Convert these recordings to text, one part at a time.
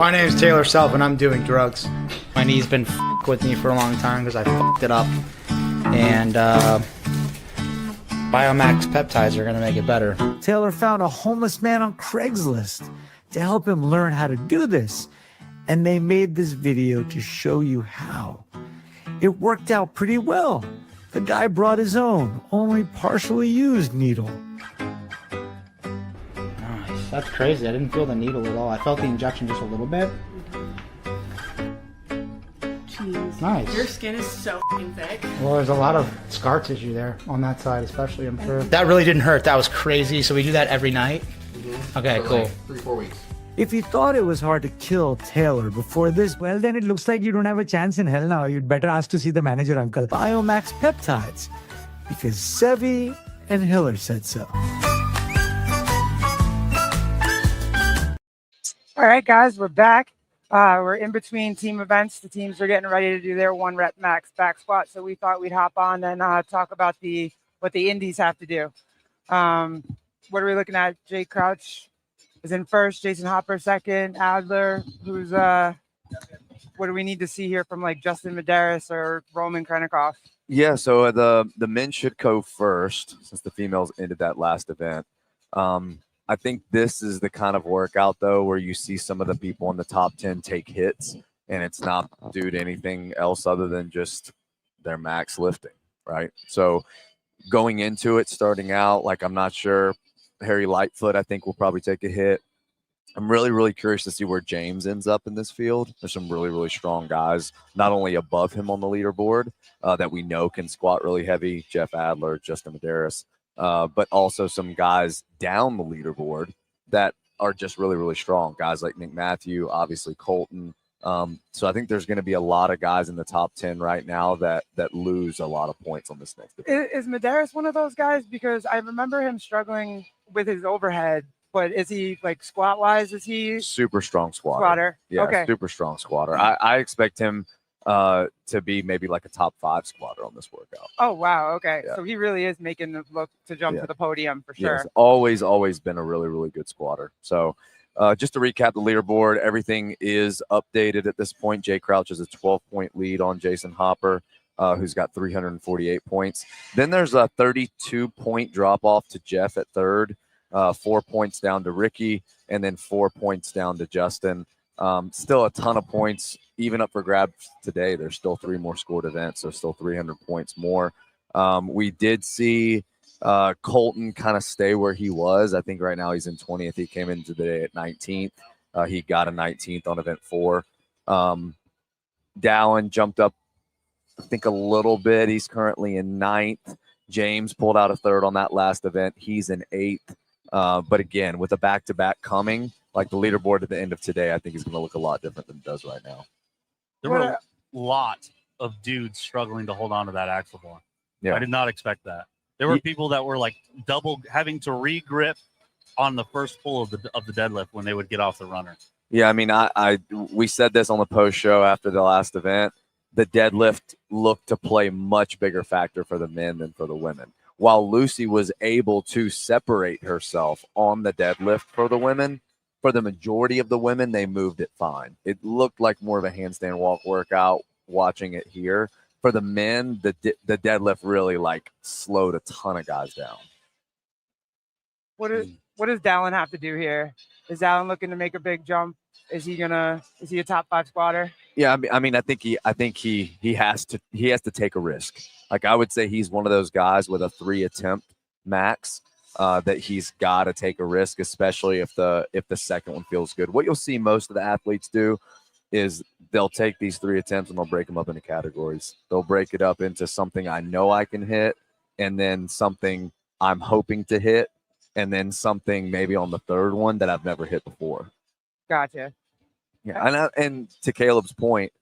My name's Taylor Self and I'm doing drugs. My knee's been with me for a long time because I fucked it up. And Biomax peptides are gonna make it better. Taylor found a homeless man on Craigslist to help him learn how to do this. And they made this video to show you how. It worked out pretty well. The guy brought his own, only partially used needle. Nice. That's crazy. I didn't feel the needle at all. I felt the injection just a little bit. Jeez. Nice. Your skin is so f***ing thick. Well, there's a lot of scar tissue there on that side, especially, I'm sure. That really didn't hurt. That was crazy. So we do that every night? Mm-hmm. Okay, cool. Like 3-4 weeks. If you thought it was hard to kill Taylor before this, well, then it looks like you don't have a chance in hell now. You'd better ask to see the manager, Uncle. Biomax peptides, because Sevi and Hiller said so. All right, guys, we're back. We're in between team events. The teams are getting ready to do their 1 rep max back squat. So we thought we'd hop on and talk about what the indies have to do. What are we looking at? Jay Crouch is in first, Jason Hopper second, Adler, who's what do we need to see here from like Justin Medeiros or Roman Krennikov? Yeah, so the men should go first since the females ended that last event. I think this is the kind of workout though where you see some of the people in the top 10 take hits and it's not due to anything else other than just their max lifting, right? So going into it, starting out, like I'm not sure. Harry Lightfoot, I think, will probably take a hit. I'm really, really curious to see where James ends up in this field. There's some really, really strong guys, not only above him on the leaderboard that we know can squat really heavy, Jeff Adler, Justin Medeiros, but also some guys down the leaderboard that are just really, really strong. Guys like Nick Matthew, obviously Colton. So I think there's going to be a lot of guys in the top 10 right now that lose a lot of points on this next event. Is Medeiros one of those guys? Because I remember him struggling with his overhead, but is he like squat wise? Is he super strong squatter? Yeah, okay. Super strong squatter. I expect him to be maybe like a top 5 squatter on this workout. Oh wow, okay. Yeah. So he really is making the look to jump to the podium for sure. Yes, always been a really, really good squatter. So just to recap the leaderboard, everything is updated at this point. Jay Crouch is a 12-point lead on Jason Hopper, who's got 348 points. Then there's a 32-point drop-off to Jeff at third, 4 points down to Ricky, and then 4 points down to Justin. Still a ton of points, even up for grabs today. There's still 3 more scored events, so still 300 points more. We did see Colton kind of stay where he was. I think right now he's in 20th. He came into the day at 19th. He got a 19th on event 4. Dallin jumped up, I think, a little bit. He's currently in 9th. James pulled out a 3rd on that last event. He's in 8th. But again, with a back-to-back coming, like the leaderboard at the end of today, I think is going to look a lot different than it does right now. There were a lot of dudes struggling to hold on to that axle bar. Yeah. I did not expect that. There were people that were like having to re-grip on the first pull of the deadlift when they would get off the runner. Yeah, I mean, we said this on the post show after the last event. The deadlift looked to play much bigger factor for the men than for the women. While Lucy was able to separate herself on the deadlift for the women, for the majority of the women, they moved it fine. It looked like more of a handstand walk workout watching it here. For the men, the deadlift really like slowed a ton of guys down. What does Dallin have to do here? Is Dallin looking to make a big jump? Is he a top 5 squatter? Yeah, I mean, I think he has to take a risk. Like I would say he's one of those guys with a 3 attempt max that he's got to take a risk, especially if the second one feels good. What you'll see most of the athletes do is they'll take these 3 attempts and they'll break them up into categories. They'll break it up into something I know I can hit, and then something I'm hoping to hit, and then something maybe on the 3rd one that I've never hit before. Gotcha. Yeah, and to Caleb's point,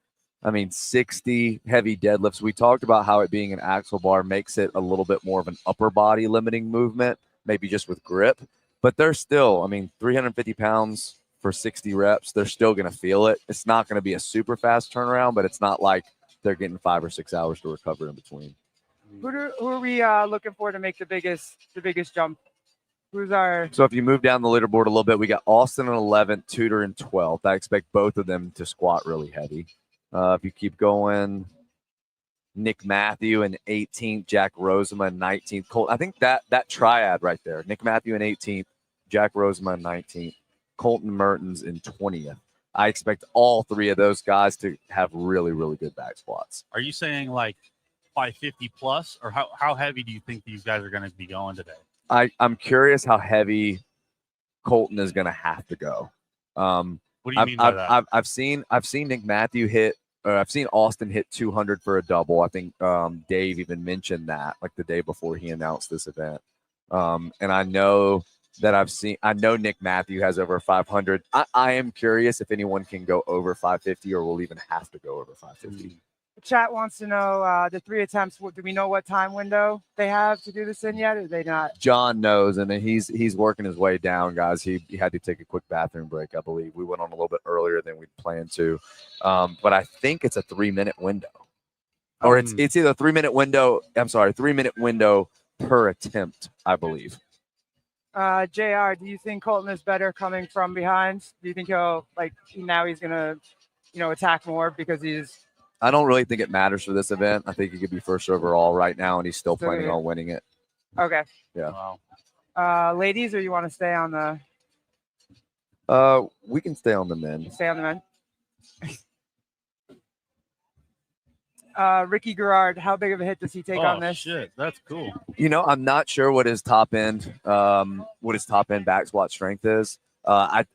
I mean, 60 heavy deadlifts. We talked about how it being an axle bar makes it a little bit more of an upper body limiting movement, maybe just with grip. But they're still, I mean, 350 pounds for 60 reps, they're still going to feel it. It's not going to be a super fast turnaround, but it's not like they're getting 5 or 6 hours to recover in between. Who are we looking for to make the biggest jump? Who's our? So if you move down the leaderboard a little bit, we got Austin in 11th, Tudor in 12th. I expect both of them to squat really heavy. If you keep going, Nick Matthew in 18th, Jack Rosema in 19th. Colt, I think that triad right there, Nick Matthew in 18th, Jack Rosema in 19th, Colton Mertens in 20th. I expect all three of those guys to have really, really good back squats. Are you saying like 550 plus, or how heavy do you think these guys are going to be going today? I'm curious how heavy Colton is going to have to go. What do you mean by that? I've seen Nick Matthew hit, or I've seen Austin hit 200 for a double. I think Dave even mentioned that like the day before he announced this event. And I know that I know Nick Matthew has over 500. I am curious if anyone can go over 550 or will even have to go over 550. The chat wants to know the 3 attempts. Do we know what time window they have to do this in yet, or they not? John knows, and he's working his way down, guys. He had to take a quick bathroom break, I believe. We went on a little bit earlier than we'd planned to, but I think it's a 3-minute window, or it's either a 3-minute window. I'm sorry, 3-minute window per attempt, I believe. JR, do you think Colton is better coming from behind? Do you think he'll now he's gonna attack more because he's? I don't really think it matters for this event. I think he could be first overall right now, and he's still planning on winning it. Okay. Yeah. Wow. Ladies, or you want to stay on the? We can stay on the men. Stay on the men. Ricky Garrard, how big of a hit does he take on this? Shit, that's cool. I'm not sure what his top end back squat strength is. I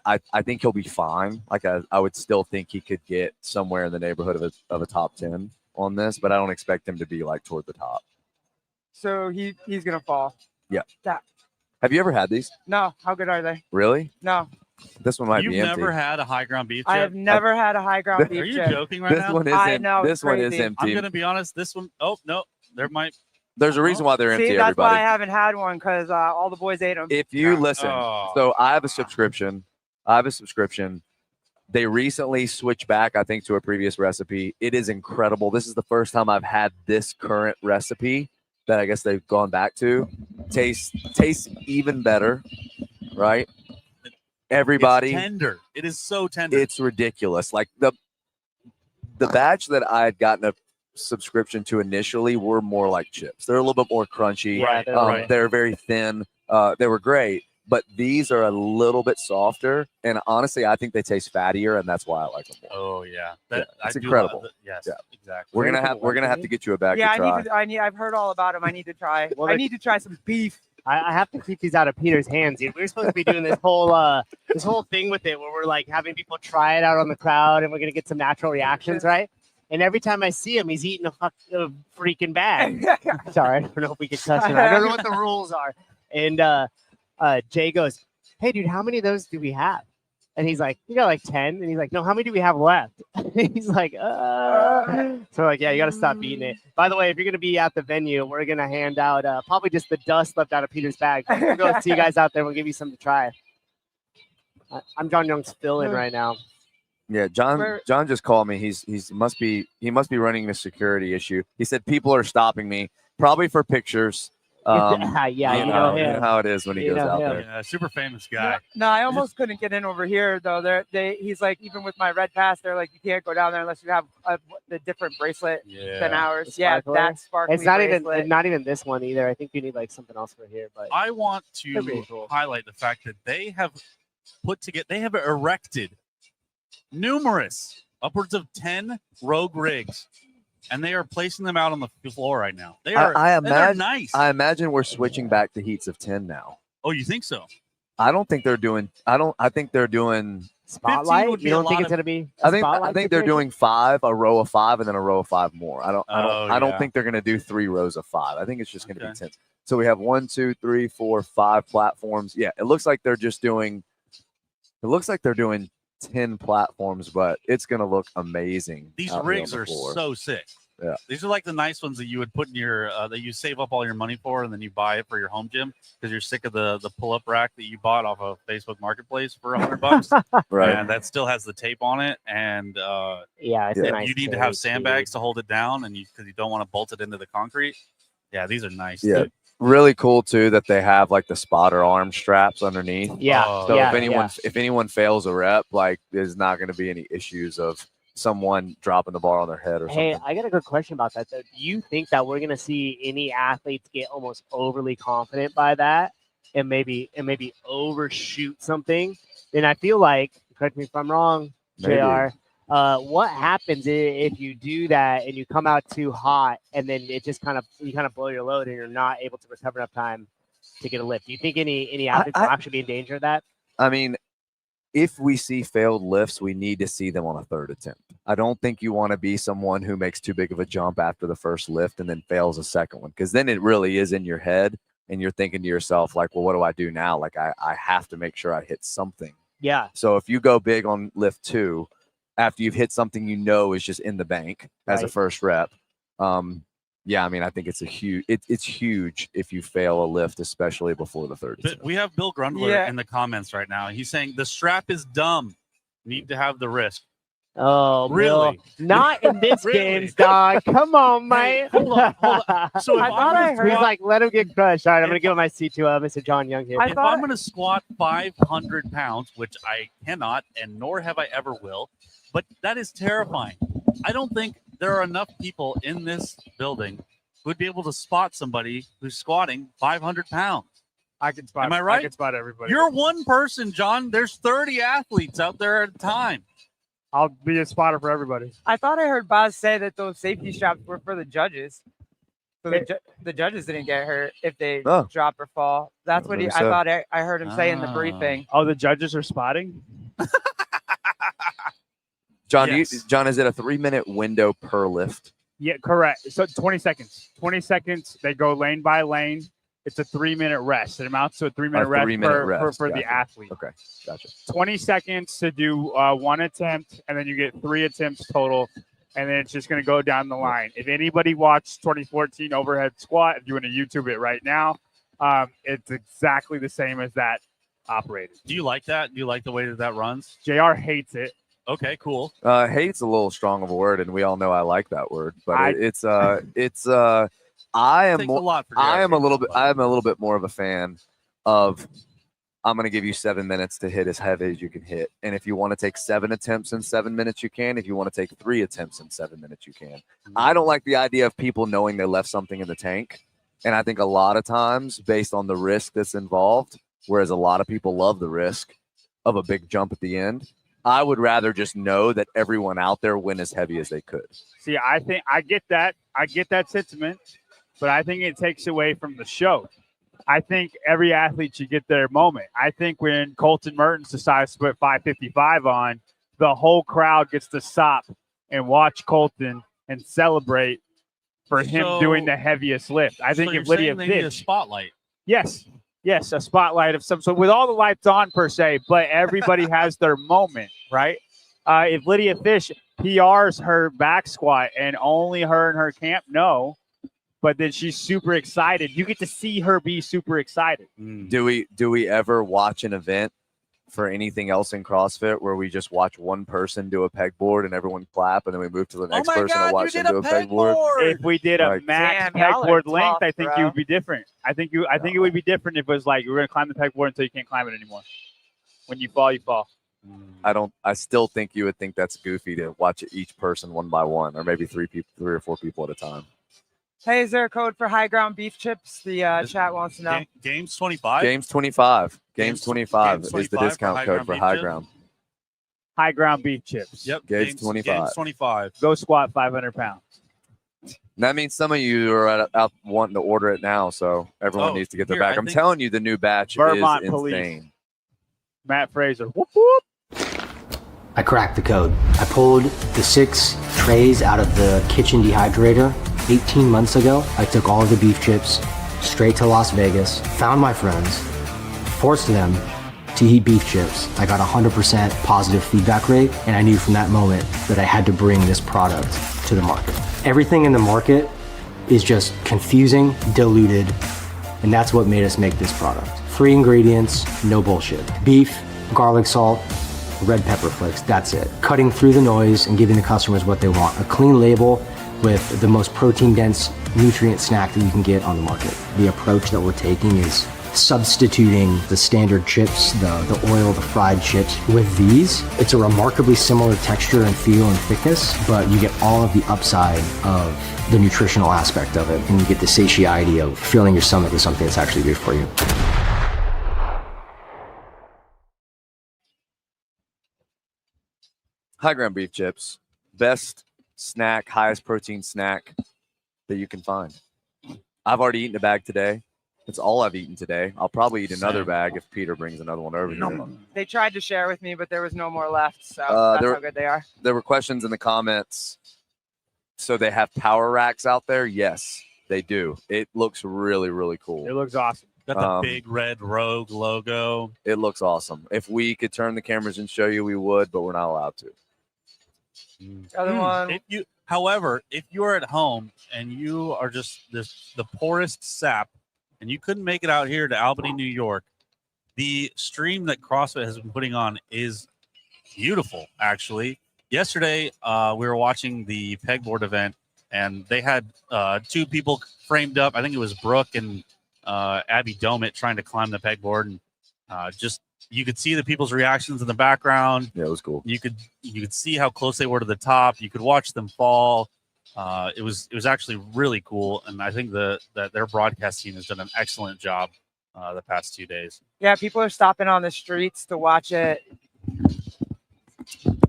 think he'll be fine. Like I would still think he could get somewhere in the neighborhood of a top 10 on this, but I don't expect him to be like toward the top. So he's gonna fall. Yeah. That. Have you ever had these? No. How good are they? Really? No. This one might You've be empty. never had a high ground beef chip? I have never had a high ground beef Are you chip. joking right now? This one is empty. I'm gonna be honest. This one, oh no, There's a reason why they're empty. See, that's everybody. why I haven't had one, because all the boys ate them. If you listen, so I have a subscription. They recently switched back, I think, to a previous recipe. It is incredible. This is the first time I've had this current recipe that I guess they've gone back to. Tastes even better, right? Everybody, it's tender. It is so tender. It's ridiculous. Like the batch that I had gotten a subscription to initially were more like chips. They're a little bit more crunchy. Right. They're very thin. They were great, but these are a little bit softer. And honestly, I think they taste fattier, and that's why I like them more. Oh yeah, it's incredible. Yes, yeah. Exactly. We're gonna have to get you a bag. Yeah, to try. I've heard all about them. I need to try. I need to try some beef. I have to keep these out of Peter's hands. We were supposed to be doing this whole thing with it, where we're like having people try it out on the crowd, and we're gonna get some natural reactions, right? And every time I see him, he's eating a freaking bag. Sorry, I don't know if we can cuss it. I don't know what the rules are. And Jay goes, "Hey, dude, how many of those do we have?" And he's like, "You got like 10." And he's like, "No, how many do we have left?" He's like, So like, yeah, you got to stop eating it. By the way, if you're going to be at the venue, we're going to hand out probably just the dust left out of Peter's bag. We'll go see you guys out there. We'll give you some to try. I'm John Young's fill-in right now. Yeah, John just called me. He must be running a security issue. He said people are stopping me, probably for pictures. Yeah, you know how it is when he goes out there. Yeah, super famous guy. No, I almost couldn't get in over here though. He's like, even with my red pass, they're like, you can't go down there unless you have the different bracelet than ours. Yeah, that sparkly. It's not bracelet. even this one either. I think you need like something else for here. But I want to highlight the fact that they have erected numerous, upwards of 10 rogue rigs. And they are placing them out on the floor right now. They're nice. I imagine we're switching back to heats of 10 now. Oh, you think so? I think they're doing spotlight. You don't think it's going to be? I think they're doing 5, a row of 5, and then a row of 5 more. I don't think they're going to do 3 rows of 5. I think it's just going to be 10. So we have 1, 2, 3, 4, 5 platforms. Yeah, it looks like they're just doing. It looks like they're doing 10 platforms, but it's going to look amazing. These rigs are so sick. Yeah, these are like the nice ones that you would put in your that you save up all your money for, and then you buy it for your home gym because you're sick of the pull-up rack that you bought off of Facebook Marketplace for $100. Right, and that still has the tape on it, and it's nice. You need to have sandbags to hold it down, and because you don't want to bolt it into the concrete. Yeah, these are nice. Yeah, too. Really cool too that they have like the spotter arm straps underneath. Yeah. So yeah, if anyone fails a rep, like there's not going to be any issues of someone dropping the bar on their head or Hey, something. I got a good question about that though. Do you think that we're gonna see any athletes get almost overly confident by that and maybe overshoot something? And I feel like, correct me if I'm wrong, Maybe. JR, what happens if you do that and you come out too hot and then it just you kind of blow your load and you're not able to recover enough time to get a lift? Do you think any athletes will actually be in danger of that? I mean, if we see failed lifts, we need to see them on a third attempt. I don't think you want to be someone who makes too big of a jump after the first lift and then fails a second one, because then it really is in your head and you're thinking to yourself, like, well, what do I do now? Like, I have to make sure I hit something. Yeah. So if you go big on lift 2, after you've hit something you know is just in the bank as a first rep, yeah, I mean, I think it's huge if you fail a lift, especially before the third attempt. We have Bill Grundler in the comments right now. He's saying the strap is dumb. Need to have the risk. Oh, really? Bill, not in this games, dog. Come on, mate. Hold on. So I thought I heard. He's like, let him get crushed. All right, I'm going to give him my C2, Mr. John Young here. If I'm going to squat 500 pounds, which I cannot, and nor have I ever will, but that is terrifying. I don't think there are enough people in this building who would be able to spot somebody who's squatting 500 pounds. I can spot. Am I right? I can spot everybody. You're one person, John. There's 30 athletes out there at a time. I'll be a spotter for everybody. I thought I heard Boz say that those safety straps were for the judges. So the judges didn't get hurt if they drop or fall. That's what I thought I heard him say in the briefing. Oh, the judges are spotting? John, John, is it a 3-minute window per lift? Yeah, correct. So 20 seconds. 20 seconds. They go lane by lane. It's a 3-minute rest. It amounts to a 3-minute rest for the athlete. Okay, gotcha. 20 seconds to do one attempt, and then you get 3 attempts total, and then it's just going to go down the line. If anybody watched 2014 overhead squat, if you want to YouTube it right now, it's exactly the same as that operated. Do you like that? Do you like the way that runs? JR hates it. Okay, cool. Hate's a little strong of a word, and we all know I like that word, but I am a little bit more of a fan of, I'm going to give you 7 minutes to hit as heavy as you can hit. And if you want to take 7 attempts in 7 minutes, you can. If you want to take 3 attempts in 7 minutes, you can. I don't like the idea of people knowing they left something in the tank. And I think a lot of times, based on the risk that's involved, whereas a lot of people love the risk of a big jump at the end, I would rather just know that everyone out there went as heavy as they could. See, I think I get that sentiment, but I think it takes away from the show. I think every athlete should get their moment. I think when Colton Mertens decides to put 555 on, the whole crowd gets to stop and watch Colton and celebrate for him doing the heaviest lift. I think if Lydia they need a spotlight. Yes, a spotlight of some sort with all the lights on per se, but everybody has their moment, right? If Lydia Fish PRs her back squat and only her and her camp know, but then she's super excited, you get to see her be super excited. Do we ever watch an event for anything else in CrossFit where we just watch one person do a pegboard and everyone clap, and then we move to the next person and watch them do a pegboard? If we did a max pegboard length, I think it would be different. I think it would be different if it was like you're going to climb the pegboard until you can't climb it anymore. When you fall, you fall. I still think you would think that's goofy to watch each person one by one, or maybe 3 or 4 people at a time. Hey, is there a code for high ground beef chips? The chat wants to know. Games 25? Games 25. Games 25 is the discount code for high ground. High ground beef chips. Yep. Games 25. Games 25. Go squat 500 pounds. That means some of you are out wanting to order it now, so everyone needs to get their back. I'm telling you, the new batch Vermont is Police. insane. Matt Fraser. Whoop, whoop. I cracked the code. I pulled the 6 trays out of the kitchen dehydrator 18 months ago. I took all of the beef chips straight to Las Vegas, found my friends, forced them to eat beef chips. I got 100% positive feedback rate, and I knew from that moment that I had to bring this product to the market. Everything in the market is just confusing, diluted, and that's what made us make this product. Free ingredients, no bullshit. Beef, garlic salt, red pepper flakes, that's it. Cutting through the noise and giving the customers what they want. A clean label with the most protein-dense, nutrient snack that you can get on the market. The approach that we're taking is substituting the standard chips, the oil, the fried chips. With these, it's a remarkably similar texture and feel and thickness, but you get all of the upside of the nutritional aspect of it, and you get the satiety of filling your stomach with something that's actually good for you. High ground beef chips, best snack, highest protein snack that you can find. I've already eaten a bag today. It's all I've eaten today. I'll probably eat another bag if Peter brings another one over here. They tried to share with me, but there was no more left. So that's how good they are. There were questions in the comments. So they have power racks out there? Yes, they do. It looks really, really cool. It looks awesome. Got the big red Rogue logo. It looks awesome. If we could turn the cameras and show you, we would, but we're not allowed to. Other one. However, if you're at home and you are just the poorest sap and you couldn't make it out here to Albany, New York, the stream that CrossFit has been putting on is beautiful, actually. Yesterday, we were watching the pegboard event, and they had two people framed up. I think it was Brooke and Abby Domit trying to climb the pegboard, and just you could see the people's reactions in the background. Yeah, it was cool. You could see how close they were to the top. You could watch them fall. It was actually really cool, and I think that their broadcast team has done an excellent job the past 2 days. Yeah, people are stopping on the streets to watch it.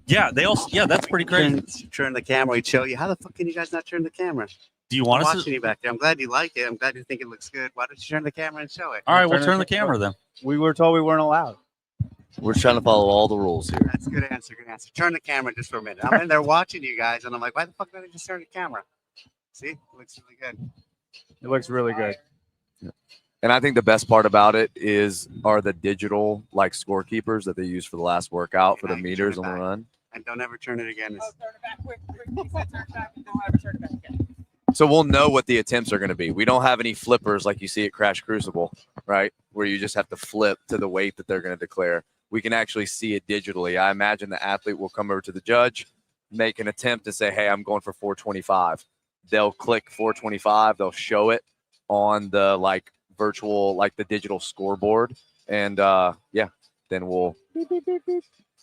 Yeah, that's pretty crazy. Turn the camera. We'd show you. How the fuck can you guys not turn the camera? Do you want I'm us watching you back there? I'm glad you like it. I'm glad you think it looks good. Why don't you turn the camera and show it? All right, we'll turn the camera then. We were told we weren't allowed. We're trying to follow all the rules here. That's a good answer. Good answer. Turn the camera just for a minute. I'm in there watching you guys, and I'm like, why the fuck did I just turn the camera? See, it looks really good. It looks really good. And I think the best part about it are the digital like scorekeepers that they use for the last workout for the meters on the run. And don't ever turn it again. Oh, turn it back quick. He said turn it back and don't ever turn it back again. So we'll know what the attempts are going to be. We don't have any flippers like you see at Crash Crucible, right? Where you just have to flip to the weight that they're going to declare. We can actually see it digitally. I imagine the athlete will come over to the judge, make an attempt to say, hey, I'm going for 425. They'll click 425. They'll show it on the like virtual, like the digital scoreboard. And then we'll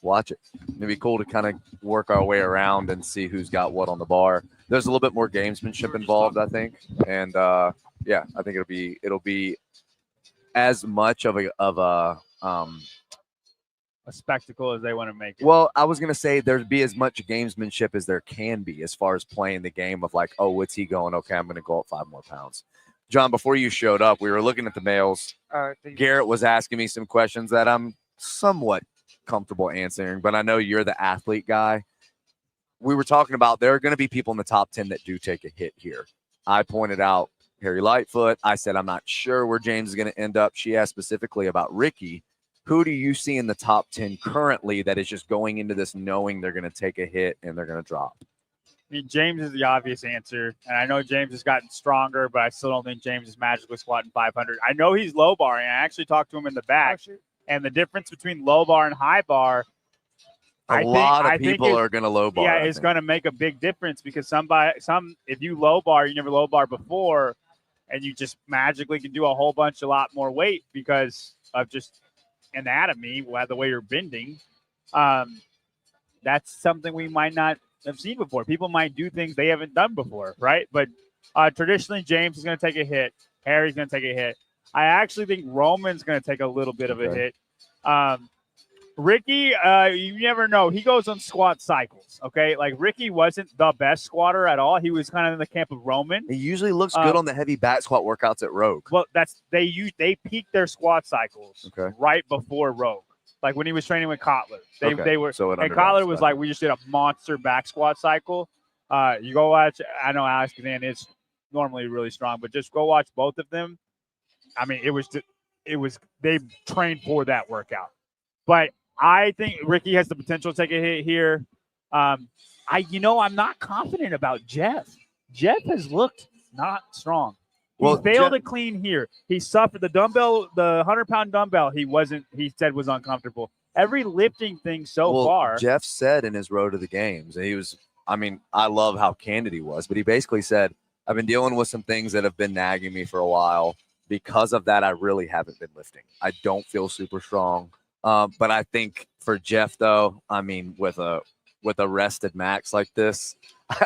watch it. It'd be cool to kind of work our way around and see who's got what on the bar. There's a little bit more gamesmanship involved, I think. And I think it'll be as much of a spectacle as they want to make it. Well, I was going to say there'd be as much gamesmanship as there can be as far as playing the game of like, oh, what's he going? Okay, I'm going to go up 5 more pounds. John, before you showed up, we were looking at the males. Garrett was asking me some questions that I'm somewhat comfortable answering, but I know you're the athlete guy. We were talking about there are going to be people in the top 10 that do take a hit here. I pointed out Harry Lightfoot. I said, I'm not sure where James is going to end up. She asked specifically about Ricky. Who do you see in the top 10 currently that is just going into this knowing they're going to take a hit and they're going to drop? I mean, James is the obvious answer. And I know James has gotten stronger, but I still don't think James is magically squatting 500. I know he's low barring. I actually talked to him in the back. And the difference between low bar and high bar, a lot of people are going to low bar. Yeah, it's going to make a big difference because if you low bar, you never low bar before, and you just magically can do a lot more weight because of just anatomy, the way you're bending. That's something we might not have seen before. People might do things they haven't done before, right? But traditionally, James is going to take a hit. Harry's going to take a hit. I actually think Roman's going to take a little bit of a hit. Ricky, you never know. He goes on squat cycles, okay? Like, Ricky wasn't the best squatter at all. He was kind of in the camp of Roman. He usually looks good on the heavy back squat workouts at Rogue. Well, they peak their squat cycles right before Rogue. Like, when he was training with Kotler. They were, so and Kotler was like, we just did a monster back squat cycle. You go watch, I know Alex Cadan is normally really strong, but just go watch both of them. I mean, they trained for that workout. But I think Ricky has the potential to take a hit here. I'm not confident about Jeff. Jeff has looked not strong. He failed to clean here. He suffered the 100-pound dumbbell. He said was uncomfortable. Every lifting thing so far. Jeff said in his road to the games, and he was I mean, I love how candid he was, but he basically said, I've been dealing with some things that have been nagging me for a while. Because of that, I really haven't been lifting. I don't feel super strong. But I think for Jeff, though, I mean, with a rested Max like this,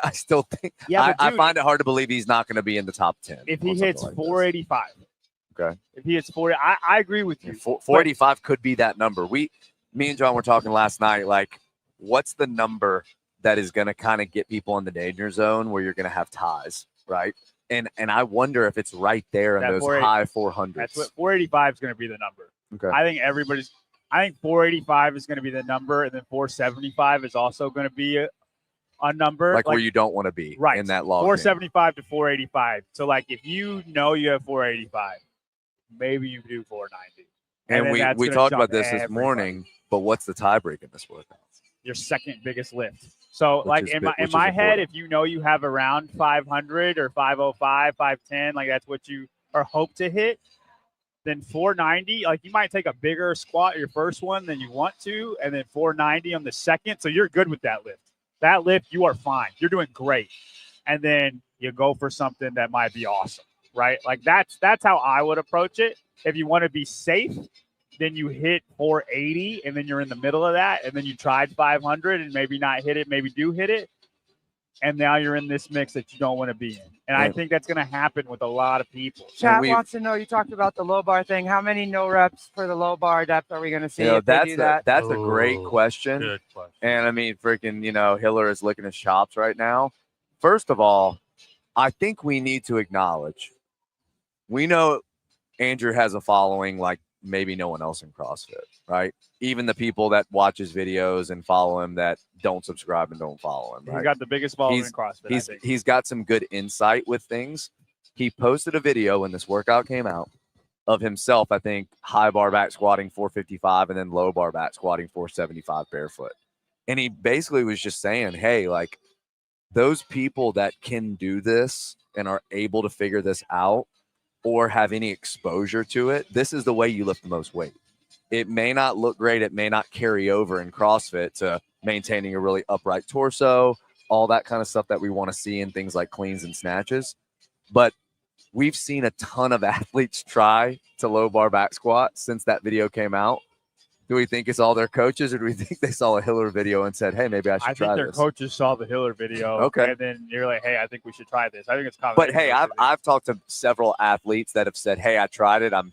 I still think I find it hard to believe he's not going to be in the top 10. If he hits like 485. Okay. If he hits 40, I agree with you. 485 could be that number. Me and John were talking last night, like, what's the number that is going to kind of get people in the danger zone where you're going to have ties, right? And I wonder if it's right there in those high 400s. That's what 485 is going to be the number. Okay. I think 485 is going to be the number, and then 475 is also going to be a number. Like where you don't want to be in that log. 475 to 485. So, like, if you know you have 485, maybe you do 490. And we talked about this morning, but what's the tiebreak in this workout? Your second biggest lift. So, like, in my head, if you know you have around 500 or 505, 510, like that's what you are hope to hit, then 490, like you might take a bigger squat your first one than you want to, and then 490 on the second. So you're good with that lift. That lift, you are fine. You're doing great. And then you go for something that might be awesome, right? Like that's how I would approach it. If you want to be safe, then you hit 480, and then you're in the middle of that, and then you tried 500 and maybe not hit it, maybe do hit it, and now you're in this mix that you don't want to be in. And I think that's going to happen with a lot of people. Chat wants to know, you talked about the low bar thing. How many no reps for the low bar depth are we going to see if they do that? That's a great question. Good question. And I mean, freaking, Hiller is licking his chops right now. First of all, I think we need to acknowledge, we know Andrew has a following like maybe no one else in CrossFit, right? Even the people that watch his videos and follow him that don't subscribe and don't follow him, right? He's got the biggest following in CrossFit. He's got some good insight with things. He posted a video when this workout came out of himself, I think, high bar back squatting 455 and then low bar back squatting 475 barefoot. And he basically was just saying, hey, like those people that can do this and are able to figure this out or have any exposure to it, this is the way you lift the most weight. It may not look great. It may not carry over in CrossFit to maintaining a really upright torso, all that kind of stuff that we want to see in things like cleans and snatches. But we've seen a ton of athletes try to low bar back squat since that video came out. Do we think it's all their coaches, or do we think they saw a Hiller video and said, hey, maybe I should try this? I think their coaches saw the Hiller video. Okay. And then you're like, hey, I think we should try this. I think it's common. But hey, I've talked to several athletes that have said, hey, I tried it. I'm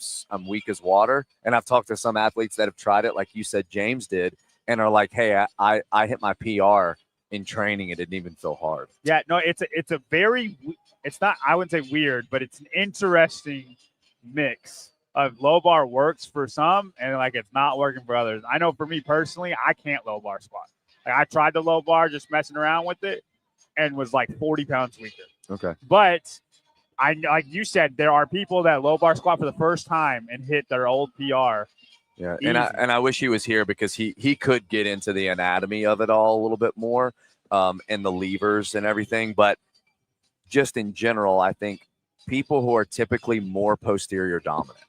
weak as water. And I've talked to some athletes that have tried it, like you said, James did, and are like, hey, I hit my PR in training. It didn't even feel hard. Yeah, no, it's not, I wouldn't say weird, but it's an interesting mix of low bar works for some and like it's not working for others. I know for me personally, I can't low bar squat. Like I tried the low bar just messing around with it and was like 40 pounds weaker. Okay. But like you said, there are people that low bar squat for the first time and hit their old PR. Yeah. And I wish he was here because he could get into the anatomy of it all a little bit more and the levers and everything. But just in general, I think people who are typically more posterior dominant.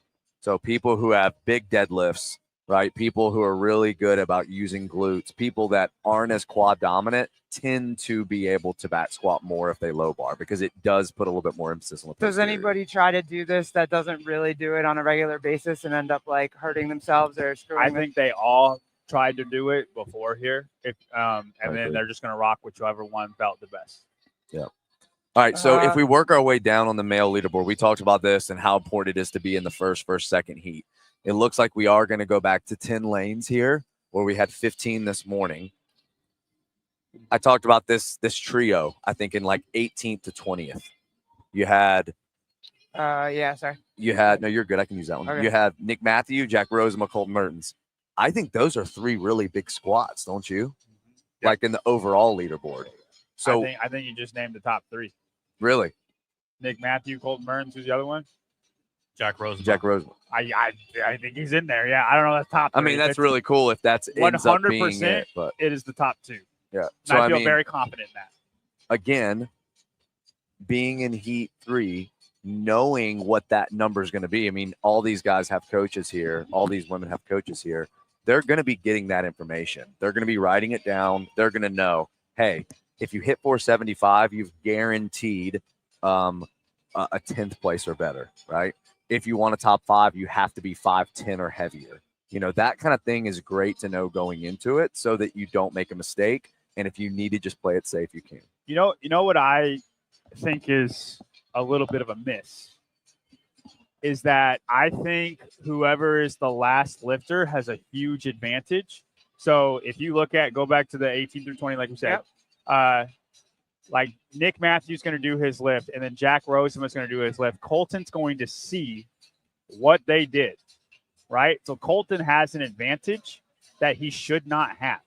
So people who have big deadlifts, right? People who are really good about using glutes, people that aren't as quad dominant tend to be able to back squat more if they low bar because it does put a little bit more emphasis on the posterior. Does anybody try to do this that doesn't really do it on a regular basis and end up like hurting themselves or screwing? I think they all tried to do it before here. And then they're just going to rock whichever one felt the best. Yeah. All right, so if we work our way down on the male leaderboard, we talked about this and how important it is to be in the first, second heat. It looks like we are going to go back to 10 lanes here, where we had 15 this morning. I talked about this trio, I think, in like 18th to 20th. You had yeah, sorry. You had no, you're good. I can use that one. Okay. You have Nick Matthew, Jack Rose, and Colton Mertens. I think those are three really big squats, don't you? Yep. Like in the overall leaderboard. So I think you just named the top three. Really? Nick Matthew, Colton Mertens, who's the other one? Jack Rose. Jack Rose. I think he's in there. Yeah, I don't know. That's top three. I mean, that's really cool if that's 100%. It, but it is the top two. Yeah, so I feel very confident in that. Again, being in Heat 3, knowing what that number is going to be. I mean, all these guys have coaches here. All these women have coaches here. They're going to be getting that information. They're going to be writing it down. They're going to know, hey, If you hit 475, you've guaranteed a 10th place or better, right? If you want a top 5, you have to be 5'10" or heavier. You know, that kind of thing is great to know going into it so that you don't make a mistake. And if you need to just play it safe, you can. You know what I think is a little bit of a miss is that I think whoever is the last lifter has a huge advantage. So if you go back to the 18 through 20, like you said, like Nick Matthews going to do his lift, and then Jack Rosen is going to do his lift. Colton's going to see what they did, right? So Colton has an advantage that he should not have.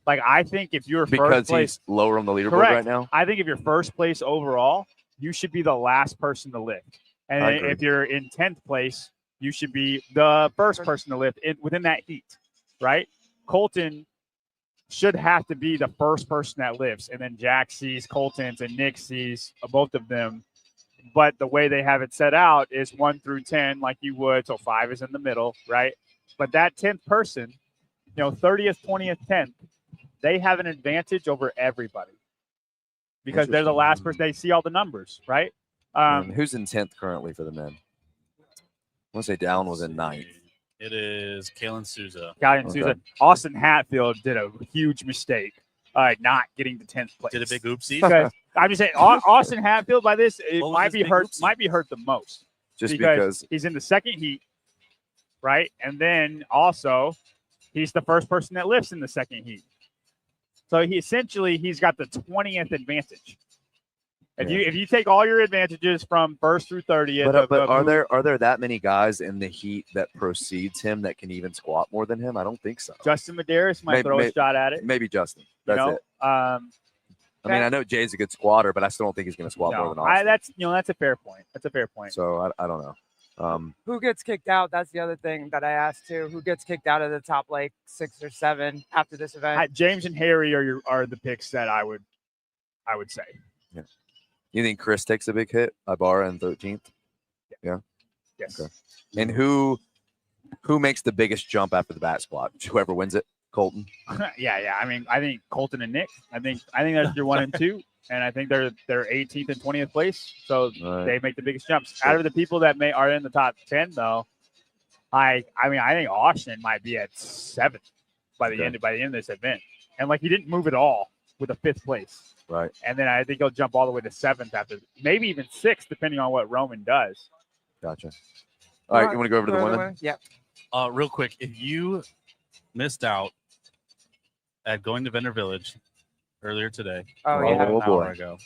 Like, I think if you're first place, he's lower on the leaderboard correct. right now. I think if you're first place overall, you should be the last person to lift. And if you're in 10th place, you should be the first person to lift within that heat, right? Colton should have to be the first person that lifts. And then Jack sees Colton's and Nick sees both of them. But the way they have it set out is 1 through 10, like you would. So 5 is in the middle, right? But that 10th person, 30th, 20th, 10th, they have an advantage over everybody because they're the last person. They see all the numbers, right? Who's in 10th currently for the men? I want to say Dallin was in 9th. It is Kalen Souza. Souza. Austin Hatfield did a huge mistake not getting to 10th place. Did a big oopsie. I'm just saying, Austin Hatfield by this might be hurt the most. Just because he's in the second heat, right? And then also he's the first person that lifts in the second heat. So he's got the 20th advantage. If you take all your advantages from 1st through 30th, but are there that many guys in the heat that precedes him that can even squat more than him? I don't think so. Justin Medeiros might throw a shot at it. Maybe Justin. That's it. I mean, I know Jay's a good squatter, but I still don't think he's going to squat more than Austin. That's a fair point. That's a fair point. So I don't know. Who gets kicked out? That's the other thing that I asked too. Who gets kicked out of the top 6 or 7 after this event? James and Harry are the picks that I would say. Yeah. You think Chris takes a big hit? Ibarra in 13th? Yeah. Yes. Okay. And who makes the biggest jump after the back squat? Whoever wins it? Colton? Yeah. I mean, I think Colton and Nick. I think that's your 1 and 2. And I think they're 18th and 20th place. So they make the biggest jumps. Sure. Out of the people that are in the top 10, though, I think Austin might be at 7th by the end of this event. And he didn't move at all with a 5th place. Right. And then I think he'll jump all the way to 7th after, maybe even 6th, depending on what Roman does. Gotcha. All right, you want to go over to the women? Yeah. Real quick, if you missed out at going to Vendor Village earlier today, an hour ago,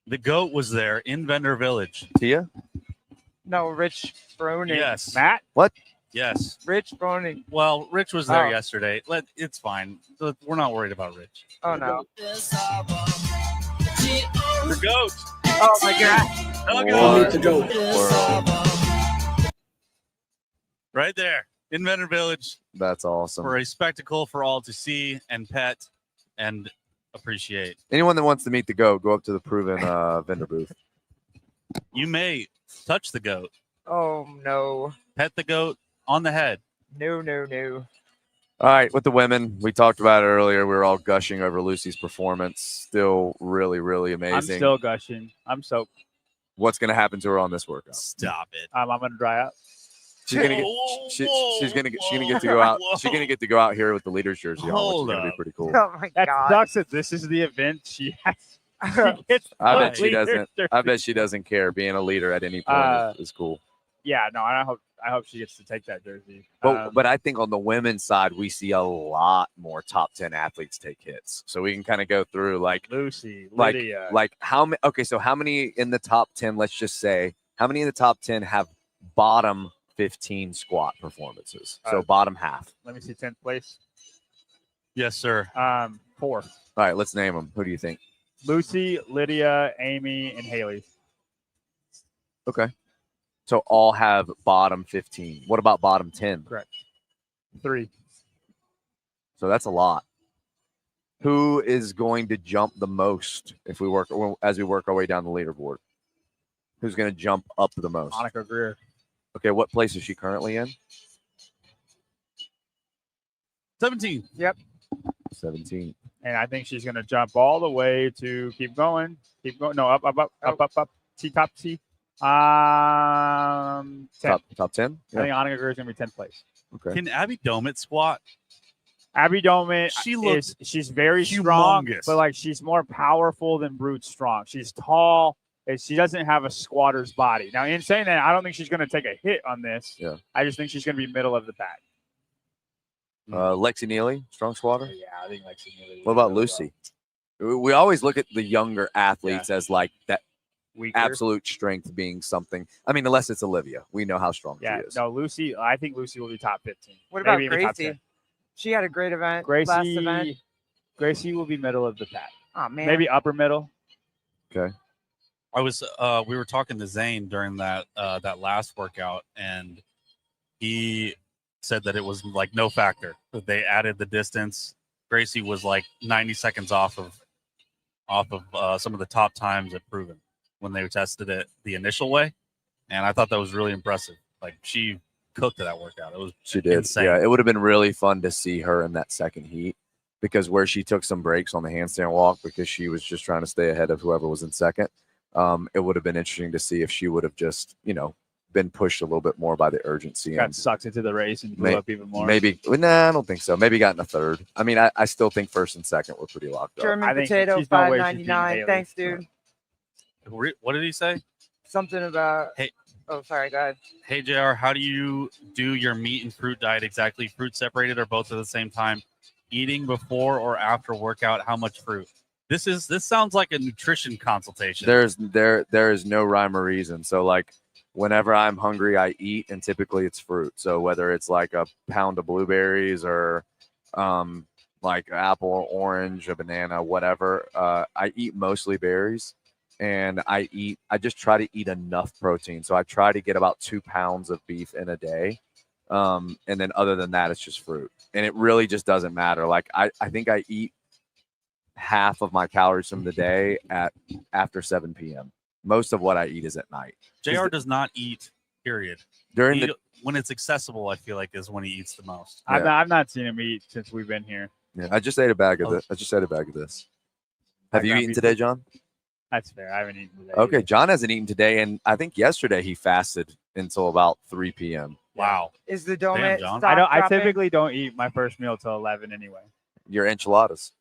the GOAT was there in Vendor Village. Tia? No, Rich Brony. Yes. Matt? What? Yes. Rich Brony. Well, Rich was there yesterday. It's fine. We're not worried about Rich. Oh, no. The GOAT. Oh, my God. The GOAT. Right there in Vendor Village. That's awesome. For a spectacle for all to see and pet and appreciate. Anyone that wants to meet the GOAT, go up to the Proven vendor booth. You may touch the GOAT. Oh, no. Pet the GOAT on the head. No. All right, with the women, we talked about it earlier. We were all gushing over Lucy's performance. Still really, really amazing. I'm still gushing. I'm soaked. What's going to happen to her on this workout? Stop it. I'm going to dry out. She's gonna get. She's gonna get to go out. She's gonna get to go out here with the leaders jersey on, which is gonna be pretty cool. Oh my God! God. Sucks that this is the event she has. I bet she doesn't. I bet she doesn't care. Being a leader at any point is cool. Yeah, no, I hope she gets to take that jersey. But I think on the women's side, we see a lot more top 10 athletes take hits. So we can kind of go through Lucy, Lydia, how many? Okay, so how many in the top 10? Let's just say how many in the top 10 have bottom 15 squat performances? So bottom half. Let me see 10th place. Yes, sir. 4. All right, let's name them. Who do you think? Lucy, Lydia, Amy, and Haley. Okay. So all have bottom 15. What about bottom 10? Correct. 3. So that's a lot. Who is going to jump the most as we work our way down the leaderboard? Who's going to jump up the most? Monica Greer. Okay, what place is she currently in? 17. Yep. 17. and I think she's going to jump all the way to keep going. No, up. T top T. 10. Top 10. I think Annika Greer is going to be 10th place. Okay. Can Abby Domit squat? Abby Domit, she's very strong, humongous. but like she's more powerful than Brute strong. She's tall, and she doesn't have a squatter's body. Now, in saying that, I don't think she's going to take a hit on this. Yeah. I just think she's going to be middle of the pack. Lexi Neely, strong squatter. Yeah, I think Lexi Neely. What about Lucy? We always look at the younger athletes as like that Weaker. absolute strength being something. I mean, unless it's Olivia, we know how strong she is. No, Lucy. I think Lucy will be top 15. What about Maybe even top Gracie? 10. She had a great event last event. Gracie will be middle of the pack. Oh man, Maybe upper middle. Okay. I was we were talking to Zane during that last workout, and he said that it was like no factor. That they added the distance. Gracie was like 90 seconds off of some of the top times at Proven when they tested it the initial way, and I thought that was really impressive. Like she cooked that workout. It was insane. Yeah, it would have been really fun to see her in that second heat, because where she took some breaks on the handstand walk because she was just trying to stay ahead of whoever was in second. It would have been interesting to see if she would have just, been pushed a little bit more by the urgency. Got and sucked into the race and blew up even more. Maybe, nah, I don't think so. Maybe got in a third. I mean, I still think first and second were pretty locked up. German I think potato, she's no way she's beating $5.99. Haley. Thanks, dude. What did he say? Something about. Hey. Oh, sorry. Go ahead. Hey JR, how do you do your meat and fruit diet exactly? Fruit separated or both at the same time? Eating before or after workout? How much fruit? This sounds like a nutrition consultation. There is no rhyme or reason. So like whenever I'm hungry, I eat, and typically it's fruit. So whether it's like a pound of blueberries or like apple, orange, a banana, whatever, I eat mostly berries. And I just try to eat enough protein. So I try to get about 2 pounds of beef in a day. And then other than that, it's just fruit. And it really just doesn't matter. Like I think I eat half of my calories from the day after 7 p.m. Most of what I eat is at night. JR does not eat, period. When it's accessible, I feel like is when he eats the most. I've not seen him eat since we've been here. Yeah, I just ate a bag of this. Have you eaten today, John? That's fair. I haven't eaten today. Okay, John hasn't eaten today, and I think yesterday he fasted until about 3 p.m. Wow. Is the donut? John. I typically don't eat my first meal till 11 anyway. Your enchiladas.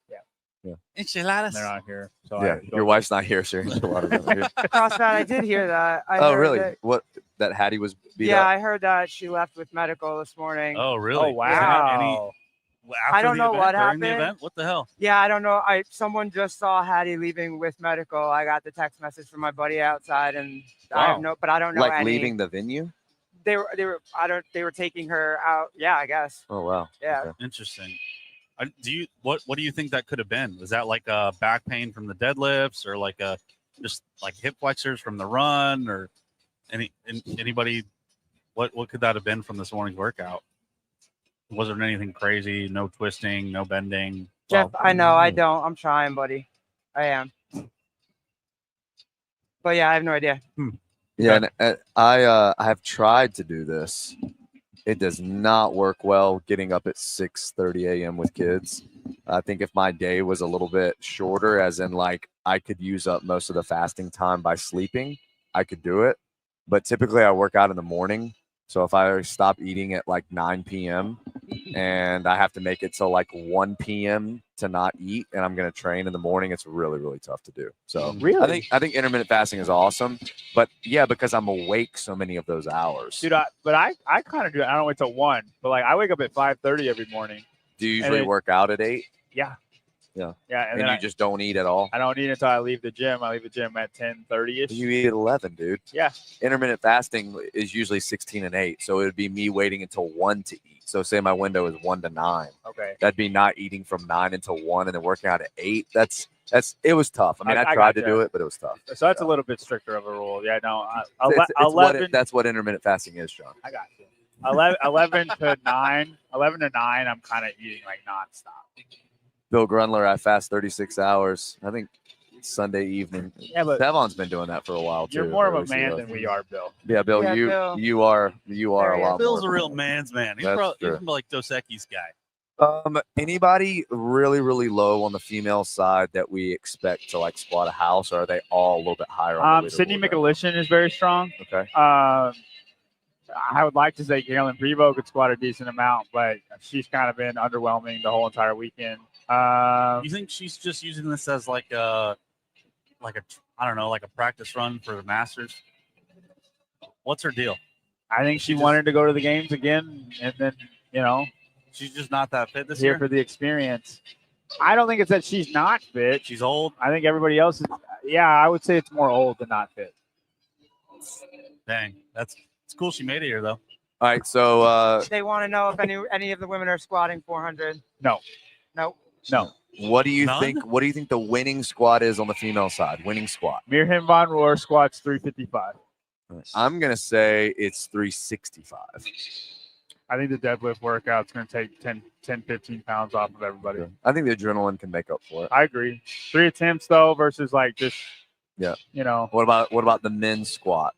Yeah. Enchiladas. They're not here. So Yeah, your wife's not here, so your enchiladas are here. Cross that. I did hear that. Oh, really? What? That Hattie was beat up? Yeah, I heard that she left with medical this morning. Oh, really? Oh, wow. I don't know what happened. During the event? What the hell? Yeah, I don't know. Someone just saw Hattie leaving with medical. I got the text message from my buddy outside, and I don't know. Like leaving the venue? They were taking her out. Yeah, I guess. Oh wow. Yeah. Okay. Interesting. What do you think that could have been? Was that like a back pain from the deadlifts, or like just like hip flexors from the run, or anybody? What could that have been from this morning's workout? Was there anything crazy? No twisting, no bending. Jeff, I know. I don't. I'm trying, buddy. I am. But yeah, I have no idea. Yeah, and I have tried to do this. It does not work well getting up at 6:30 a.m. with kids. I think if my day was a little bit shorter, as in like I could use up most of the fasting time by sleeping, I could do it. But typically I work out in the morning. So if I stop eating at like 9 p.m. and I have to make it till like 1 p.m. to not eat, and I'm going to train in the morning, it's really, really tough to do. So really, I think intermittent fasting is awesome, but yeah, because I'm awake so many of those hours. Dude, I kind of do it. I don't wait till 1, but like I wake up at 5:30 every morning. Do you usually work out at 8? Yeah. Yeah. Yeah. And you just don't eat at all? I don't eat until I leave the gym. I leave the gym at 10:30ish. You eat at 11, dude. Yeah. Intermittent fasting is usually 16 and 8. So it would be me waiting until 1 to eat. So say my window is 1 to 9. Okay. That'd be not eating from 9 until 1 and then working out at 8. It was tough. I mean, I tried to do it, but it was tough. So that's a little bit stricter of a rule. Yeah, no. That's what intermittent fasting is, John. I got you. 11 to 9. 11 to 9, I'm kind of eating like nonstop. Bill Grunler, I fast 36 hours. I think Sunday evening. Yeah, but Devon's been doing that for a while too. You're more of a man than we are, Bill. Yeah, Bill, you are a lot. Bill's more a real man's man. He's probably like Dos Equis guy. Anybody really, really low on the female side that we expect to like squat a house, or are they all a little bit higher on the Sydney leaderboard right McAlishan is very strong. now? Okay. I would like to say Galen Prevost could squat a decent amount, but she's kind of been underwhelming the whole entire weekend. You think she's just using this as like a I don't know, like a practice run for the Masters? What's her deal? I think she wanted to go to the games again, and then she's just not that fit this here year for the experience. I don't think it's that she's not fit. She's old. I think everybody else is. Yeah, I would say it's more old than not fit. Dang, it's cool she made it here though. All right, so They want to know if any of the women are squatting 400. No. what do you None? think? What do you think the winning squat is on the female side? Winning squat. Mirham Von Rohr squats 355. I'm gonna say it's 365. I think the deadlift workout's going to take 10, 15 pounds off of everybody. I think the adrenaline can make up for it. I agree. 3 attempts though versus like just Yeah. What about the men's squat?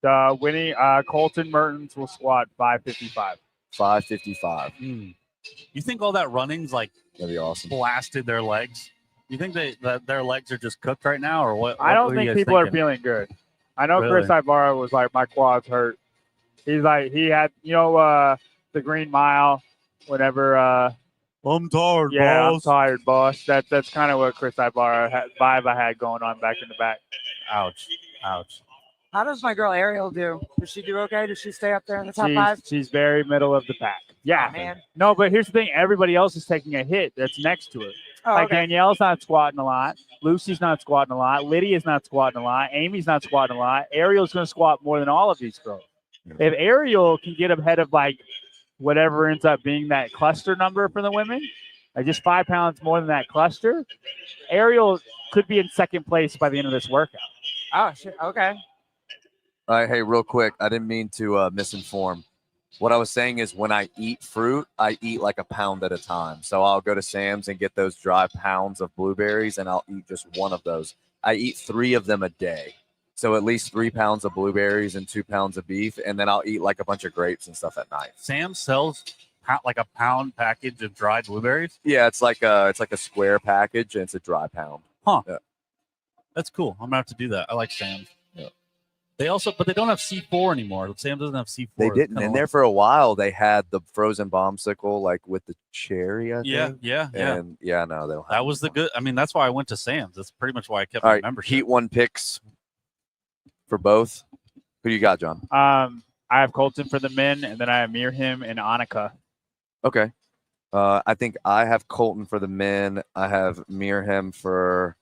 The winning Colton Mertens will squat 555. 555. You think all that running's like That'd be awesome. blasted their legs? You think that their legs are just cooked right now, or what? I don't what are you think guys people are thinking? feeling good. I know Really? Chris Ibarra was like, my quads hurt. He's like, he had, the Green Mile, whenever. I'm tired, Yeah, boss. I'm tired, boss. That's kind of what Chris Ibarra vibe I had going on back in the back. Ouch. How does my girl Ariel do? Does she do okay? Does she stay up there in the top 5? She's very middle of the pack. Yeah, Oh, man. No, but here's the thing: everybody else is taking a hit that's next to her. Oh, Like okay. Danielle's not squatting a lot. Lucy's not squatting a lot. Lydia's not squatting a lot. Amy's not squatting a lot. Ariel's going to squat more than all of these girls. If Ariel can get ahead of like whatever ends up being that cluster number for the women, like just 5 pounds more than that cluster, Ariel could be in second place by the end of this workout. Oh, shit. Okay. All right, hey, real quick, I didn't mean to misinform. What I was saying is when I eat fruit, I eat like a pound at a time. So I'll go to Sam's and get those dry pounds of blueberries, and I'll eat just one of those. I eat 3 of them a day. So at least 3 pounds of blueberries and 2 pounds of beef, and then I'll eat like a bunch of grapes and stuff at night. Sam sells like a pound package of dried blueberries. Yeah, it's like a square package, and it's a dry pound. Huh. Yeah. That's cool. I'm gonna have to do that. I like Sam's. Yeah. But they don't have C4 anymore. Sam doesn't have C4. They It's didn't. kinda And there for a while, they had the frozen bombsicle, like with the cherry, I think. Yeah. And yeah, no, they don't have That was the good. I mean, that's why I went to Sam's. That's pretty much why I kept All my right, membership. Heat 1 picks for both. Who do you got, John? I have Colton for the men, and then I have Mirham and Annika. Okay. I think I have Colton for the men. I have Mirham for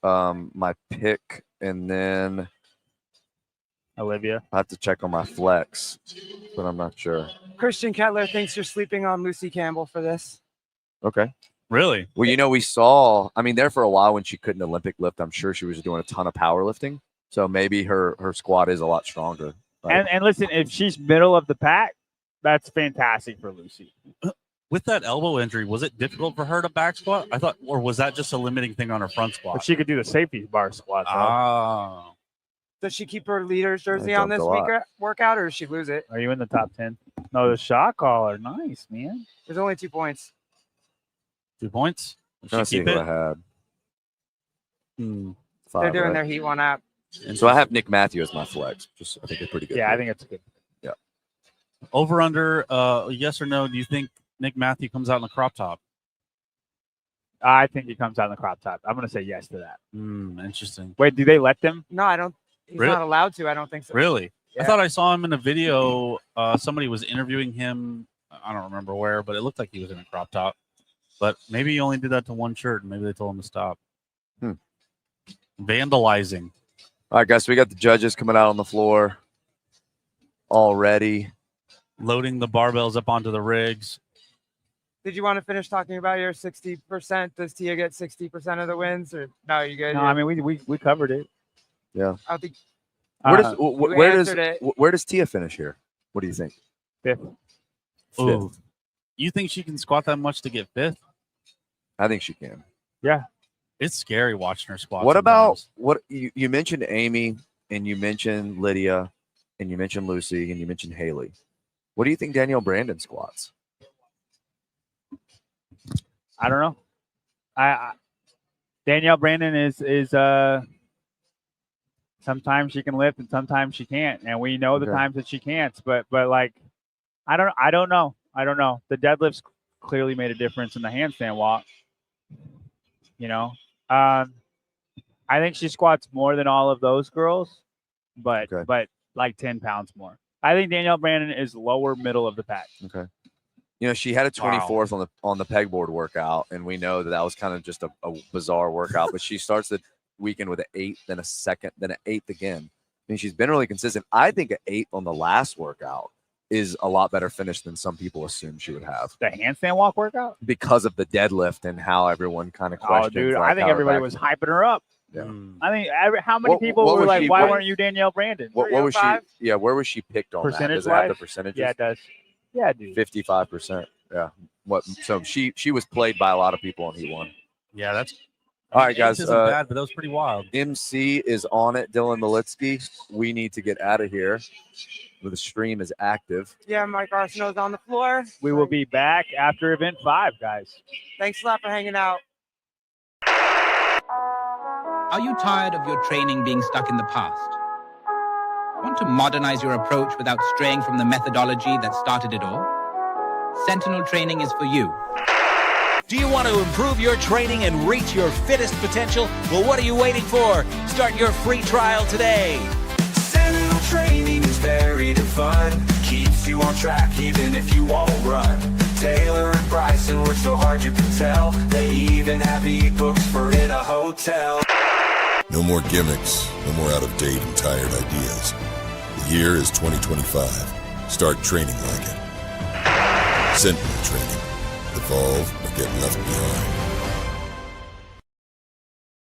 my pick, and then Olivia. I have to check on my flex, but I'm not sure. Christian Kettler thinks you're sleeping on Lucy Campbell for this. Okay. Really? Well, we saw, I mean, there for a while when she couldn't Olympic lift, I'm sure she was doing a ton of powerlifting. So maybe her squat is a lot stronger. Right? And listen, if she's middle of the pack, that's fantastic for Lucy. With that elbow injury, was it difficult for her to back squat? I thought, or was that just a limiting thing on her front squat? But she could do the safety bar squat. Though. Oh. Does she keep her leader's jersey I on this jumped a lot. workout, or does she lose it? Are you in the top 10? No, the shot caller. Nice, man. There's only 2 points. 2 points? I'm trying to see keep who it? I had. They're 5, doing right? their Heat 1 app. And so I have Nick Matthew as my flex. Just I think it's pretty good. Yeah, I think it's good. Yeah. Over under, yes or no, do you think Nick Matthew comes out in the crop top? I think he comes out in the crop top. I'm going to say yes to that. Interesting. Wait, do they let them? No, I don't. He's Really? not allowed to. I don't think so. Really? Yeah. I thought I saw him in a video. Somebody was interviewing him. I don't remember where, but it looked like he was in a crop top. But maybe he only did that to one shirt, and maybe they told him to stop. Vandalizing. All right, guys. So we got the judges coming out on the floor already. Loading the barbells up onto the rigs. Did you want to finish talking about your 60%? Does Tia get 60% of the wins, or no? You good? No, I mean we covered it. Yeah. I think Where does Tia finish here? What do you think? Fifth. Ooh. You think she can squat that much to get fifth? I think she can. Yeah. It's scary watching her squat. What about sometimes. what you mentioned Amy, and you mentioned Lydia, and you mentioned Lucy, and you mentioned Haley. What do you think Danielle Brandon squats? I don't know. Danielle Brandon is sometimes she can lift and sometimes she can't, and we know the times that she can't. But like, I don't know. The deadlifts clearly made a difference in the handstand walk. You know, I think she squats more than all of those girls, but like 10 pounds more. I think Danielle Brandon is lower middle of the pack. Okay. You know, she had a 24th on the pegboard workout, and we know that was kind of just a bizarre workout. But she starts the weekend with an 8, then a 2nd, then an 8th again. I mean, she's been really consistent. I think an 8th on the last workout is a lot better finish than some people assume she would have. The handstand walk workout? Because of the deadlift and how everyone kind of questioned. Oh, dude, I think everybody was hyping her up. Yeah. I think how many people were like, why weren't you Danielle Brandon? What was she? Yeah, where was she picked on percentage? Does it have the percentages? Yeah, it does. Yeah, dude. 55%. Yeah. So she was played by a lot of people on Heat 1. Yeah, that's all right, guys. Isn't bad, but that was pretty wild. MC is on it. Dylan Malitsky. We need to get out of here. The stream is active. Yeah, Mike Arsenault's on the floor. We will be back after event 5, guys. Thanks a lot for hanging out. Are you tired of your training being stuck in the past? Want to modernize your approach without straying from the methodology that started it all? Sentinel training is for you. Do you want to improve your training and reach your fittest potential? Well, what are you waiting for? Start your free trial today. Sentinel training is varied and fun. Keeps you on track even if you won't run. Taylor and Bryson work so hard you can tell. They even have e-books for in a hotel. No more gimmicks, no more out-of-date and tired ideas. The year is 2025. Start training like it. Sentinel training. Evolve or get left behind.